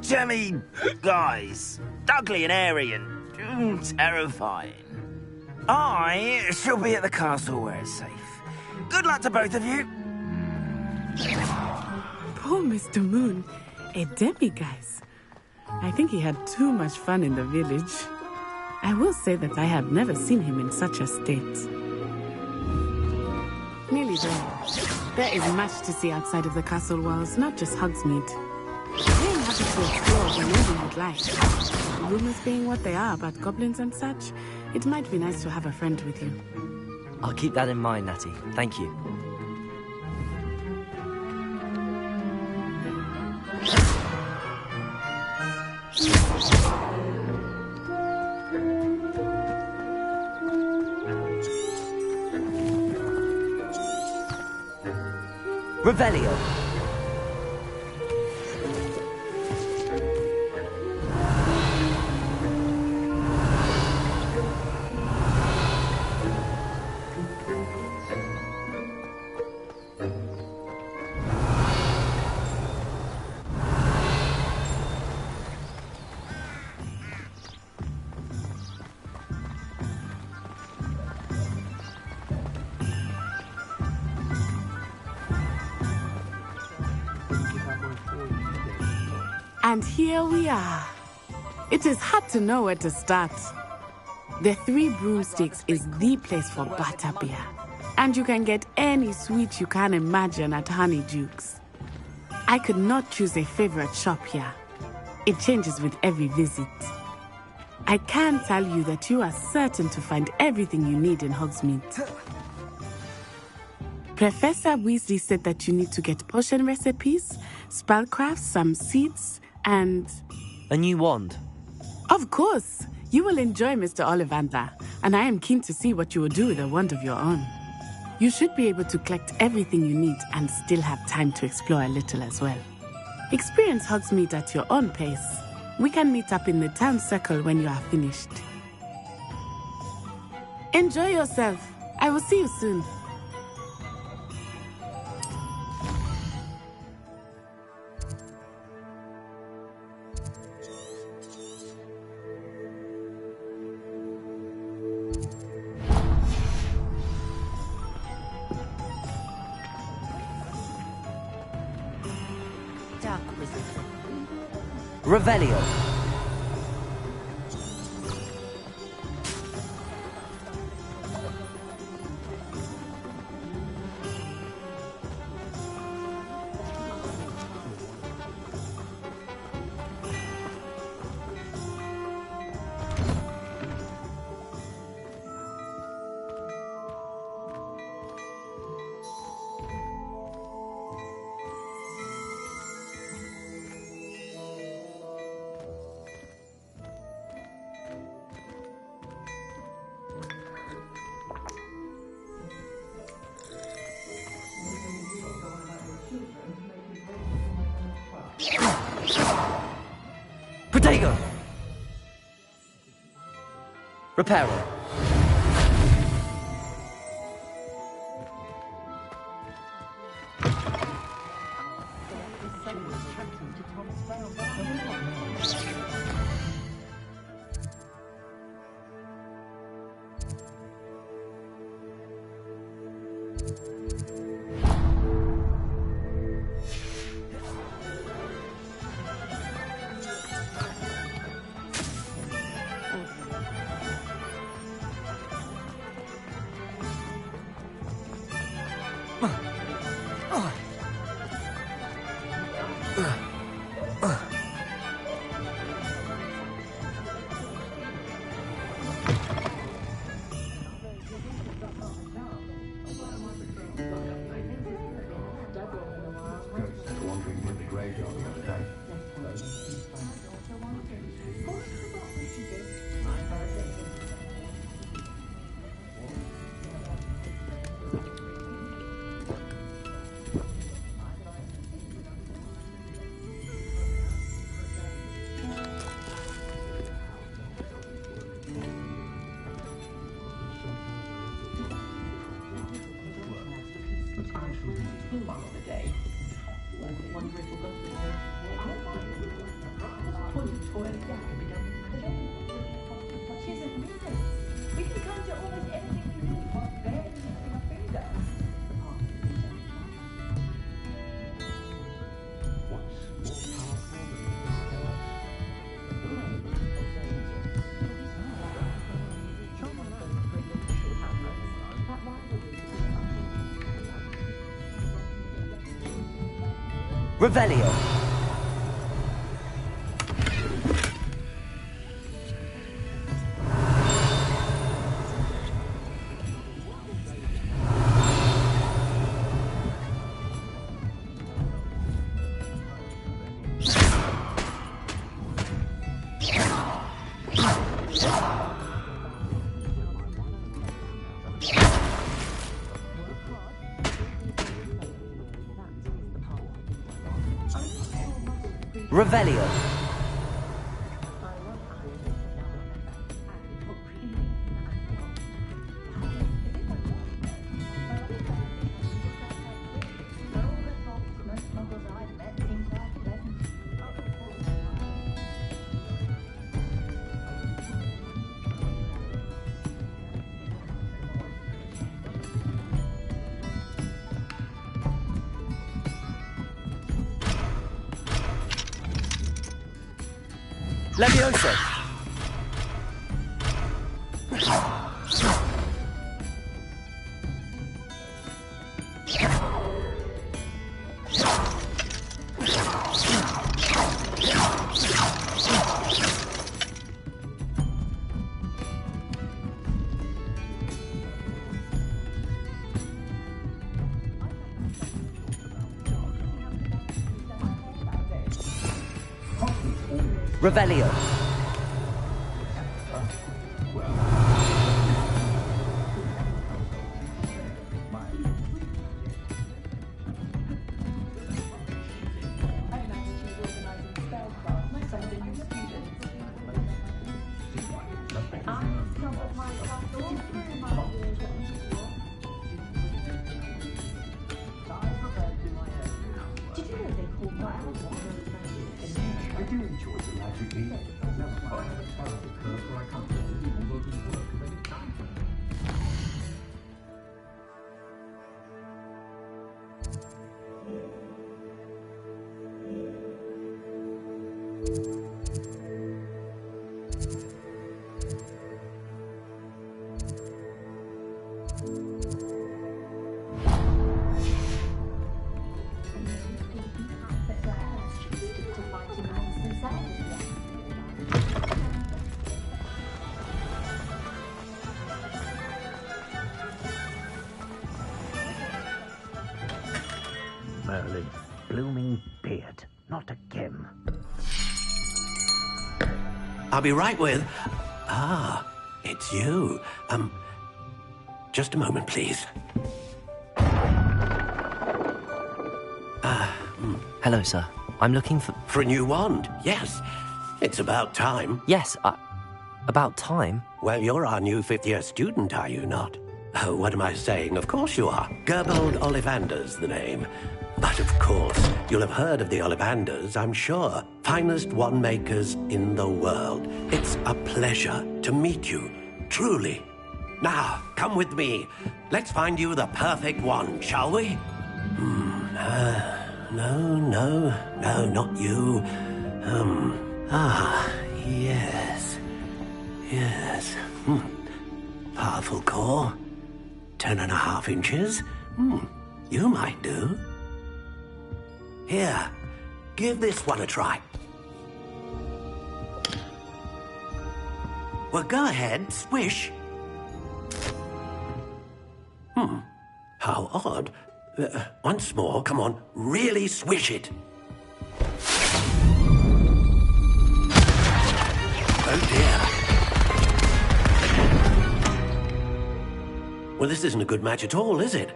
Jemmy, guys. Ugly and airy and terrifying. I shall be at the castle where it's safe. Good luck to both of you. Poor Mr. Moon. A demiguise. I think he had too much fun in the village. I will say that I have never seen him in such a state. Nearly there. There is much to see outside of the castle walls, not just Hogsmeade. We're happy to explore whenever you'd like. Rumors being what they are about goblins and such, it might be nice to have a friend with you. I'll keep that in mind, Natty. Thank you. Revelio. And here we are. It is hard to know where to start. The Three Broomsticks is the place for butterbeer. And you can get any sweet you can imagine at Honeydukes. I could not choose a favorite shop here. It changes with every visit. I can tell you that you are certain to find everything you need in Hogsmeade. Professor Weasley said that you need to get potion recipes, spellcrafts, some seeds, and... a new wand? Of course! You will enjoy Mr. Ollivander, and I am keen to see what you will do with a wand of your own. You should be able to collect everything you need and still have time to explore a little as well. Experience Hogsmeade at your own pace. We can meet up in the town circle when you are finished. Enjoy yourself. I will see you soon. Revelio. Protego! Reparo. Revelio. Revelio. Levioso. Revelio. Merlin, blooming beard. Not again. I'll be right with... Ah, it's you. Just a moment, please. Hello, sir. I'm looking for... For a new wand, yes. It's about time. Yes, about time? Well, you're our new fifth-year student, are you not? Oh, what am I saying? Of course you are. Gerbold Ollivander's the name. But of course, you'll have heard of the Ollivanders, I'm sure. Finest wand makers in the world. It's a pleasure to meet you, truly. Now, come with me. Let's find you the perfect wand, shall we? No, not you. Yes. Powerful core. 10.5 inches. You might do. Here, give this one a try. Well, go ahead, swish. How odd. Once more, come on, really swish it. Oh dear. Well, this isn't a good match at all, is it?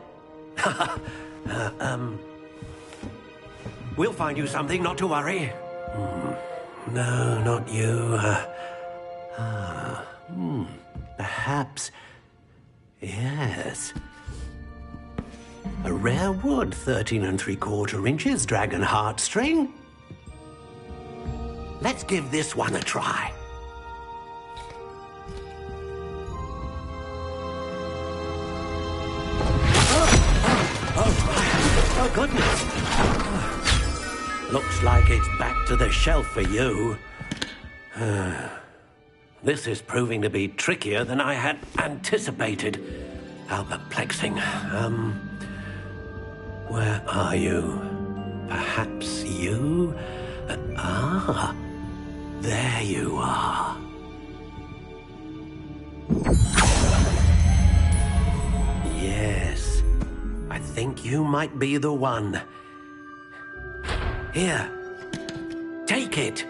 We'll find you something, not to worry. No, not you. Perhaps... Yes. A rare wood, 13 3/4 inches, dragon heartstring. Let's give this one a try. Oh, goodness. Looks like it's back to the shelf for you. This is proving to be trickier than I had anticipated. How perplexing. Where are you? Perhaps you? There you are. Yes, I think you might be the one. Here, take it.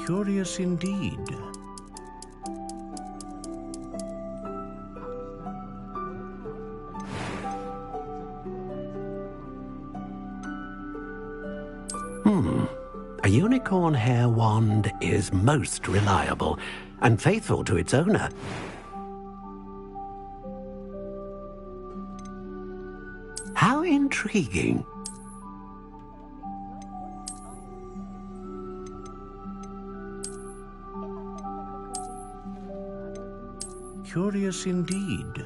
Curious indeed. A unicorn hair wand is most reliable and faithful to its owner. How intriguing. Curious indeed.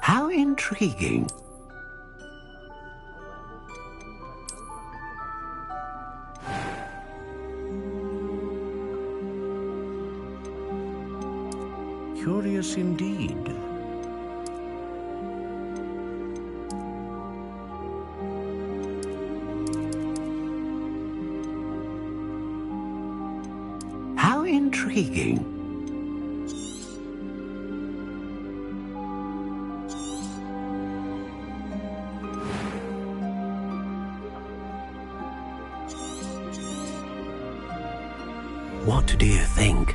How intriguing. Curious indeed. How intriguing. What do you think?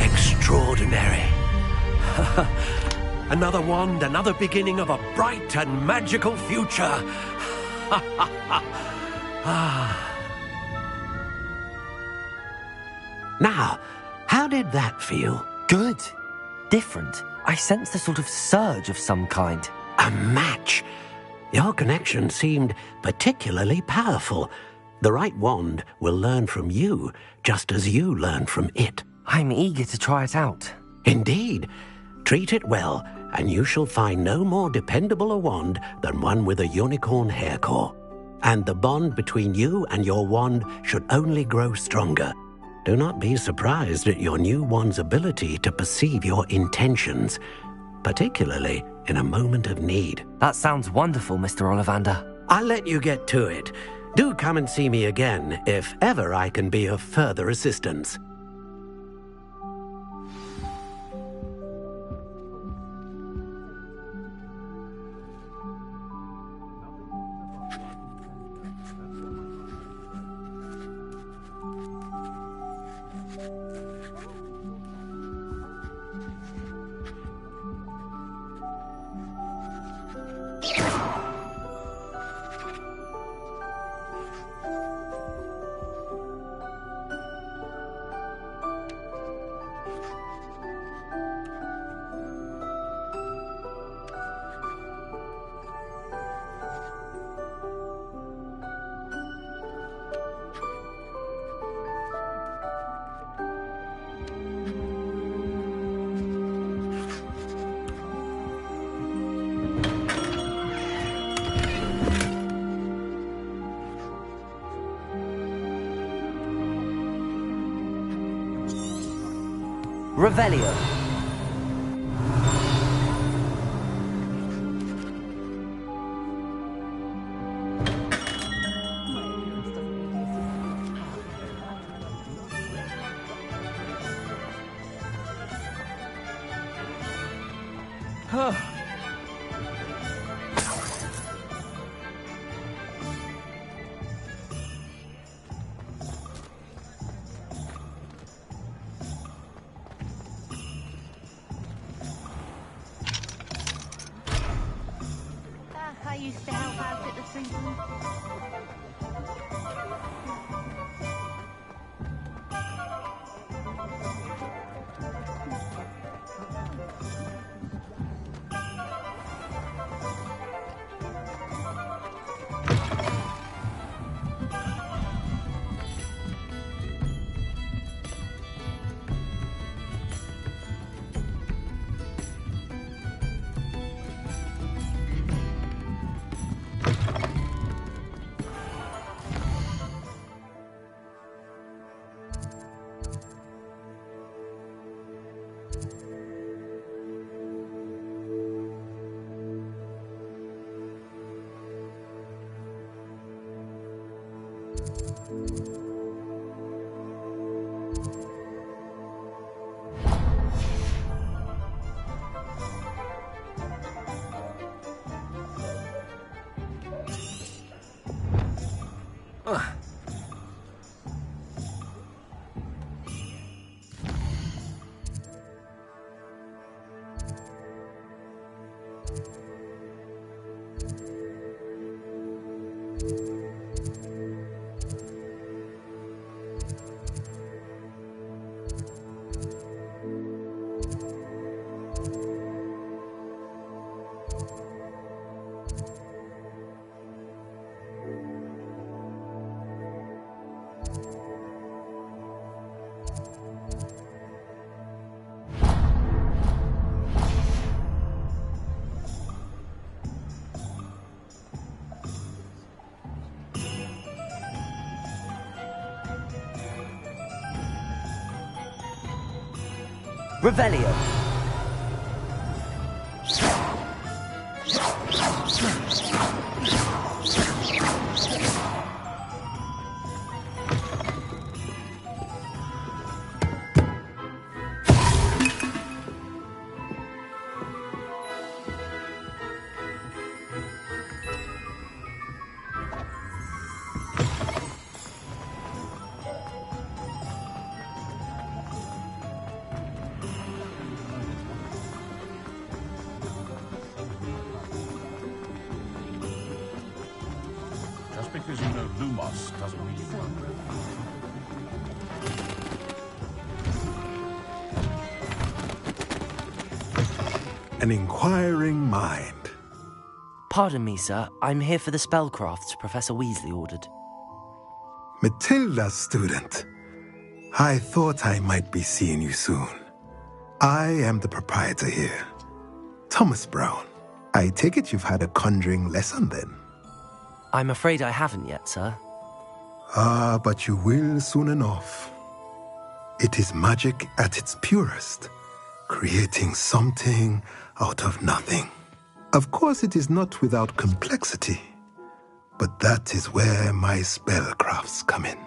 Extraordinary. Another wand, another beginning of a bright and magical future. Now, how did that feel? Good. Different. I sensed a sort of surge of some kind. A match. Your connection seemed particularly powerful. The right wand will learn from you, just as you learn from it. I'm eager to try it out. Indeed. Treat it well, and you shall find no more dependable a wand than one with a unicorn hair core. And the bond between you and your wand should only grow stronger. Do not be surprised at your new wand's ability to perceive your intentions, particularly in a moment of need. That sounds wonderful, Mr. Ollivander. I'll let you get to it. Do come and see me again if ever I can be of further assistance. Revelio. Revelio. Just because you know Lumos doesn't mean you can't grow. An inquiring mind. Pardon me, sir. I'm here for the spellcrafts Professor Weasley ordered. Matilda's student. I thought I might be seeing you soon. I am the proprietor here, Thomas Brown. I take it you've had a conjuring lesson then? I'm afraid I haven't yet, sir. Ah, but you will soon enough. It is magic at its purest, creating something out of nothing. Of course, it is not without complexity, but that is where my spellcrafts come in.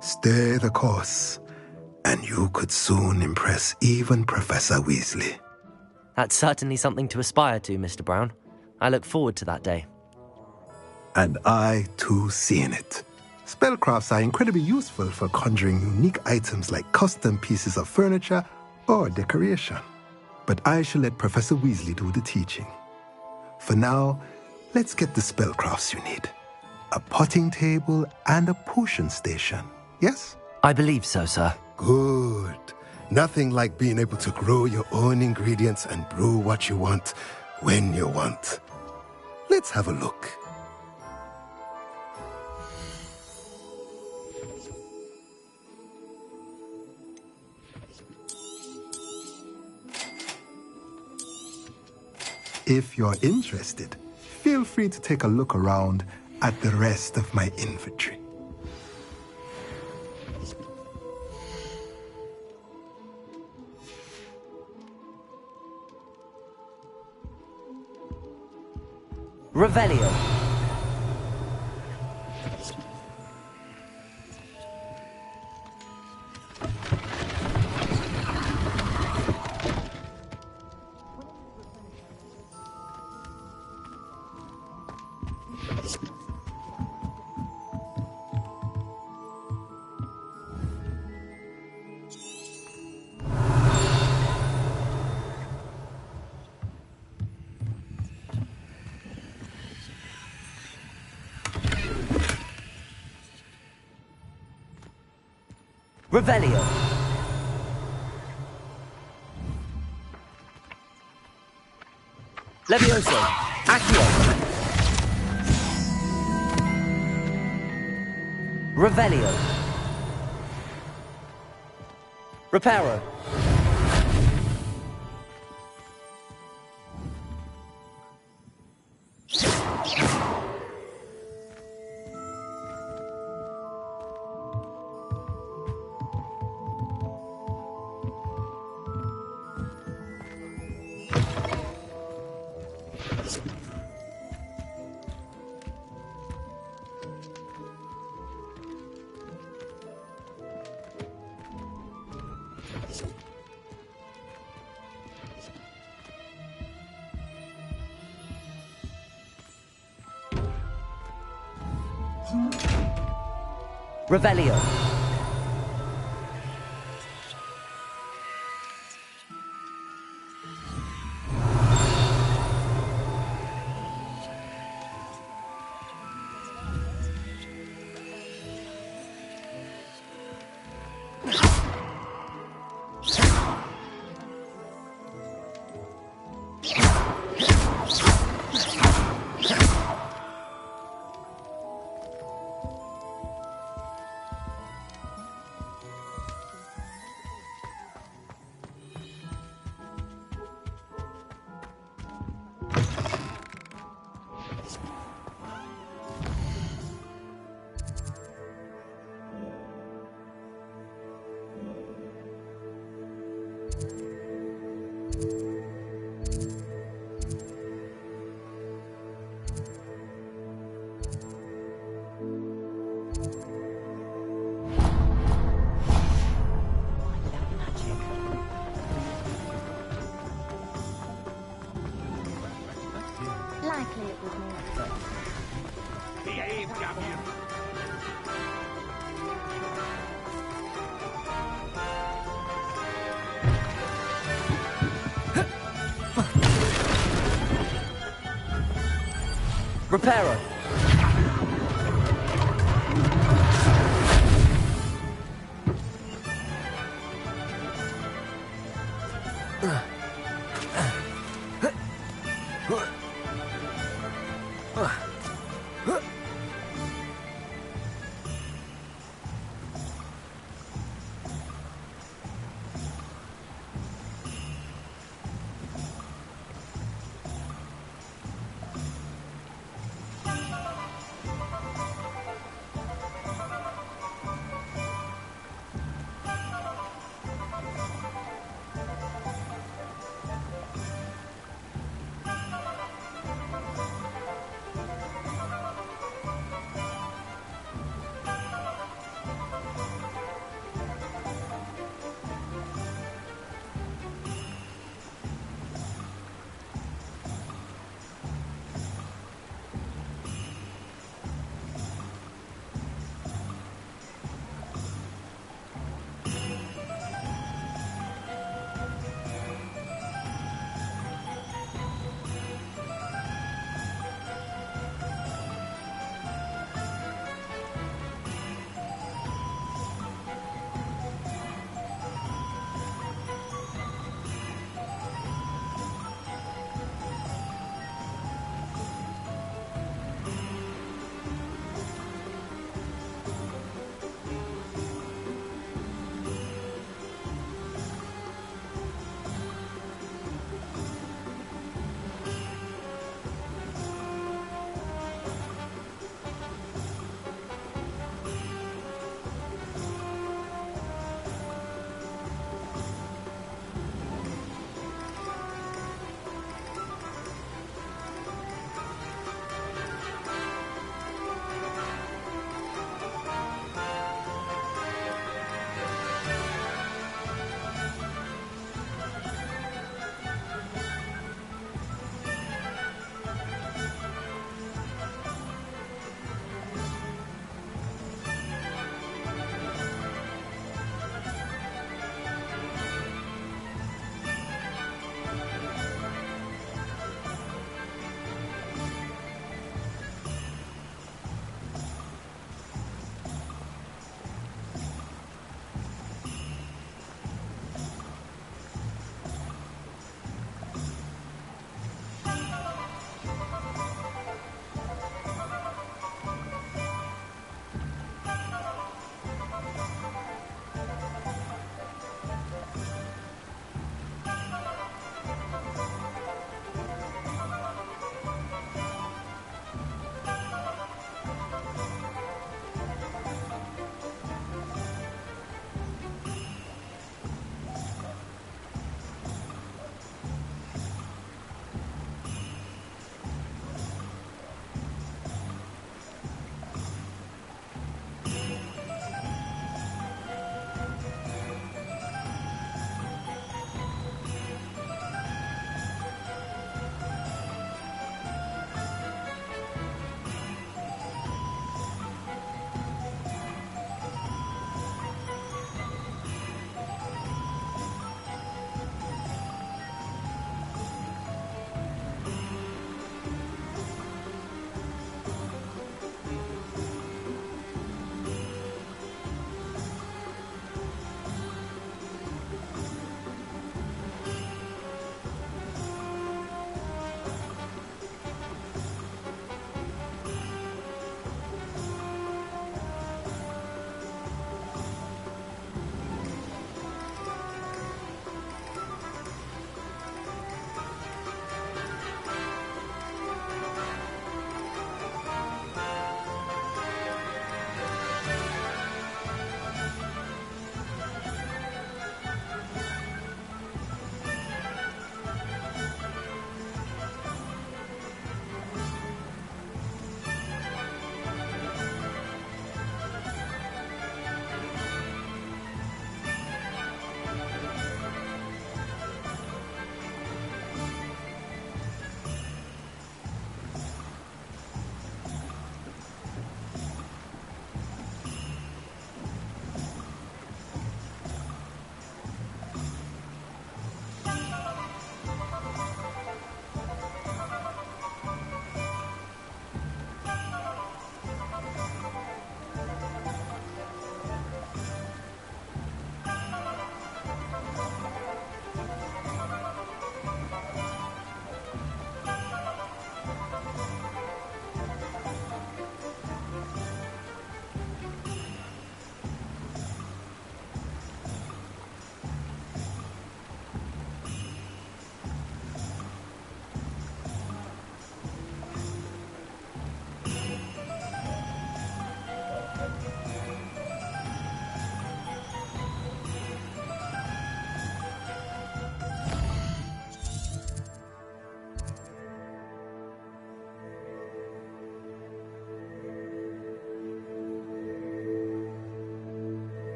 Stay the course, and you could soon impress even Professor Weasley. That's certainly something to aspire to, Mr. Brown. I look forward to that day. And I, too, see in it. Spellcrafts are incredibly useful for conjuring unique items like custom pieces of furniture or decoration. But I shall let Professor Weasley do the teaching. For now, let's get the spellcrafts you need. A potting table and a potion station, yes? I believe so, sir. Good. Nothing like being able to grow your own ingredients and brew what you want when you want. Let's have a look. If you're interested, feel free to take a look around at the rest of my inventory. Revelio. Revelio. Levioso. Accio. Revelio. Reparo. Revelio. Likely it was more. Behave, champion. Reparo.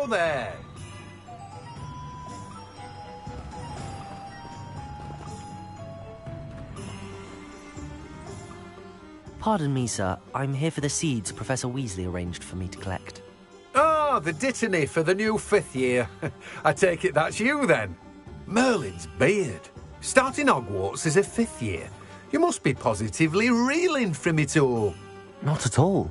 there! Pardon me, sir. I'm here for the seeds Professor Weasley arranged for me to collect. Ah, the dittany for the new 5th year. I take it that's you, then. Merlin's beard. Starting Hogwarts as a 5th year. You must be positively reeling from it all. Not at all.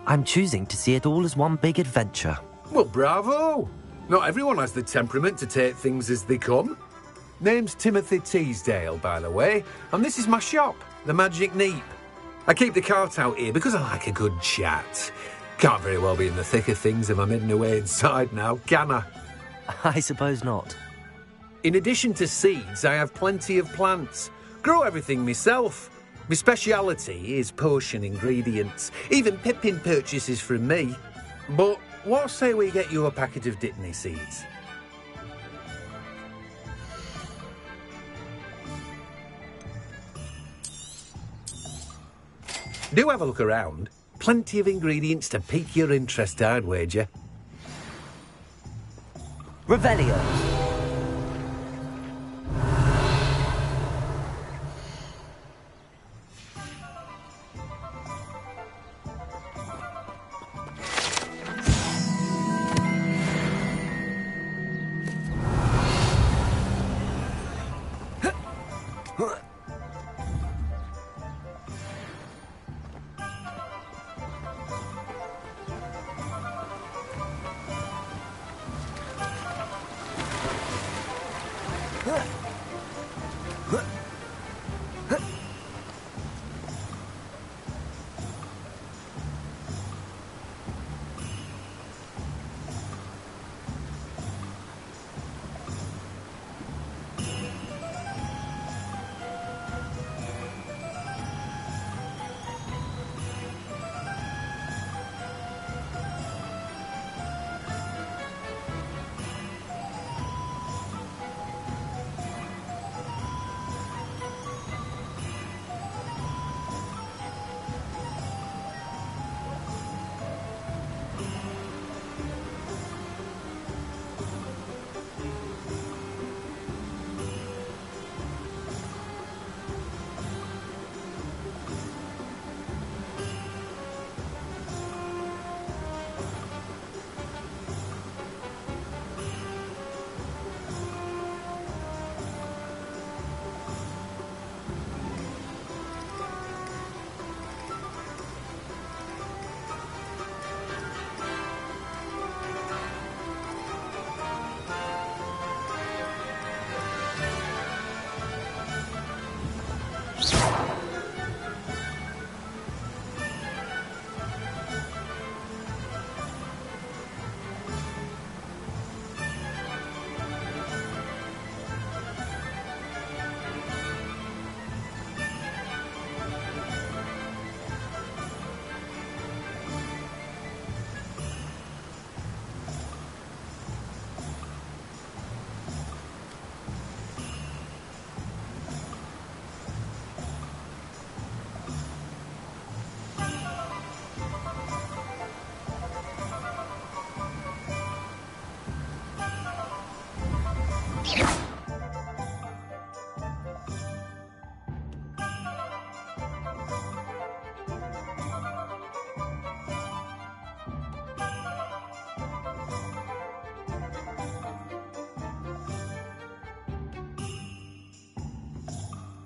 I'm choosing to see it all as one big adventure. Well, bravo! Not everyone has the temperament to take things as they come. Name's Timothy Teasdale, by the way, and this is my shop, the Magic Neep. I keep the cart out here because I like a good chat. Can't very well be in the thick of things if I'm hidden away inside now, can I? I suppose not. In addition to seeds, I have plenty of plants. Grow everything myself. My speciality is potion ingredients. Even Pippin purchases from me. But what say we get you a packet of dittany seeds? Do have a look around. Plenty of ingredients to pique your interest, I'd wager. Revelio.